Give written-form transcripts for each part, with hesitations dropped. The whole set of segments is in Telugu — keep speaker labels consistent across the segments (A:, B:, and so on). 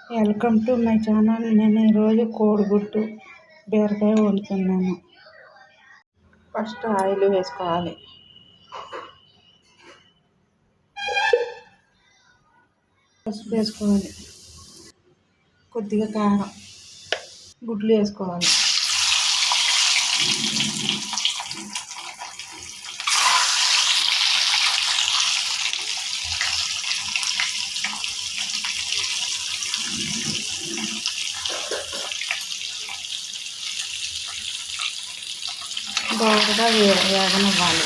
A: Welcome to my channel. నేను ఈరోజు కోడిగుడ్డు బీరకాయ వండుతున్నాను. ఫస్ట్ ఆయిల్ వేసుకోవాలి. పసుపు వేసుకోవాలి. కొద్దిగా కారం, గుడ్లు వేసుకోవాలి. బాగా వేగనివ్వాలి.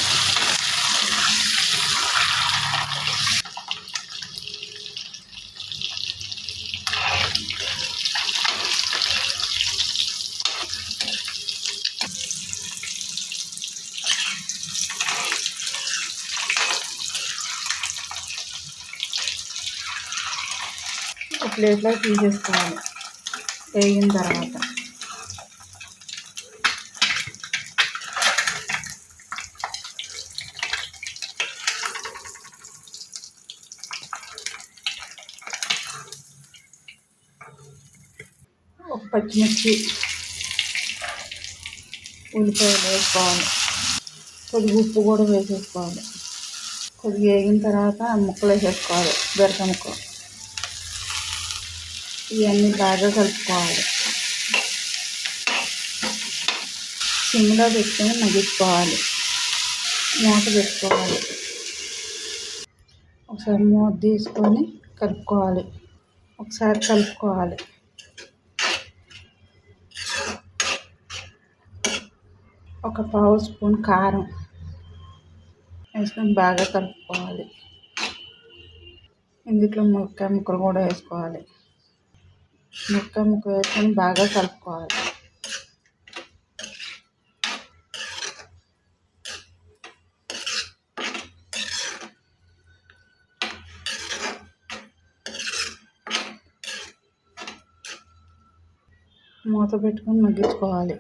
A: ఒక ప్లేట్లో తీసేసుకోవాలి. వేగిన తర్వాత ఒక పచ్చిమిర్చి, ఉల్లిపాయలు వేసుకోవాలి. కొద్దిగా ఉప్పు కూడా వేసేసుకోవాలి. కొద్దిగా వేగిన తర్వాత ముక్కలు వేసేసుకోవాలి. బీరకాయ ముక్కలు ఇవన్నీ బాగా కలుపుకోవాలి. సిమ్లో పెట్టుకొని మగ్గించుకోవాలి. మూత పెట్టుకోవాలి. ఒకసారి మూత తీసుకొని కలుపుకోవాలి. ఒకసారి కలుపుకోవాలి. ఒక పావు స్పూన్ కారం వేసుకొని బాగా కలుపుకోవాలి. ఇందులో మునక్కాయ ముక్కలు కూడా వేసుకోవాలి. మునక్కాయ ముక్క వేసుకొని బాగా కలుపుకోవాలి. మూత పెట్టుకొని మగ్గించుకోవాలి.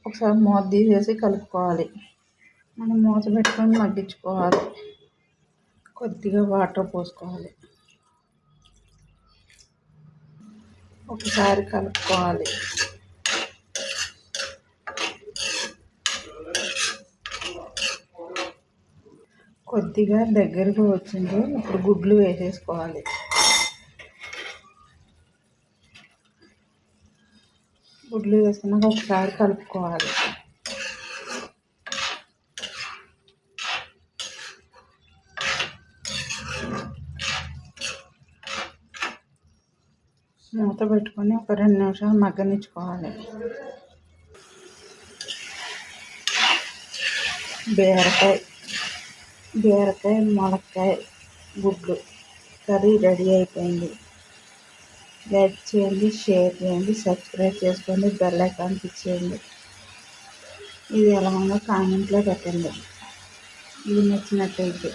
A: ఒకసారి మూత తీసేసి కలుపుకోవాలి. మనం మూత పెట్టుకొని మగ్గించుకోవాలి. కొద్దిగా వాటర్ పోసుకోవాలి. ఒకసారి కలుపుకోవాలి. కొద్దిగా దగ్గరకు వచ్చింది. ఇప్పుడు గుడ్లు వేసేసుకోవాలి. గుడ్లు వేసుకున్నాక ఒకసారి కలుపుకోవాలి. మూత పెట్టుకొని ఒక 2 నిమిషాలు మగ్గనిచ్చుకోవాలి. బీరకాయ మునక్కాయ గుడ్లు కర్రీ రెడీ అయిపోయింది. లైక్ చేయండి, షేర్ చేయండి, సబ్స్క్రైబ్ చేసుకోండి, బెల్ ఐకాన్ క్లిక్ చేయండి. ఇది ఎలా ఉందో కామెంట్లో పెట్టండి. ఇది నచ్చినట్టయితే.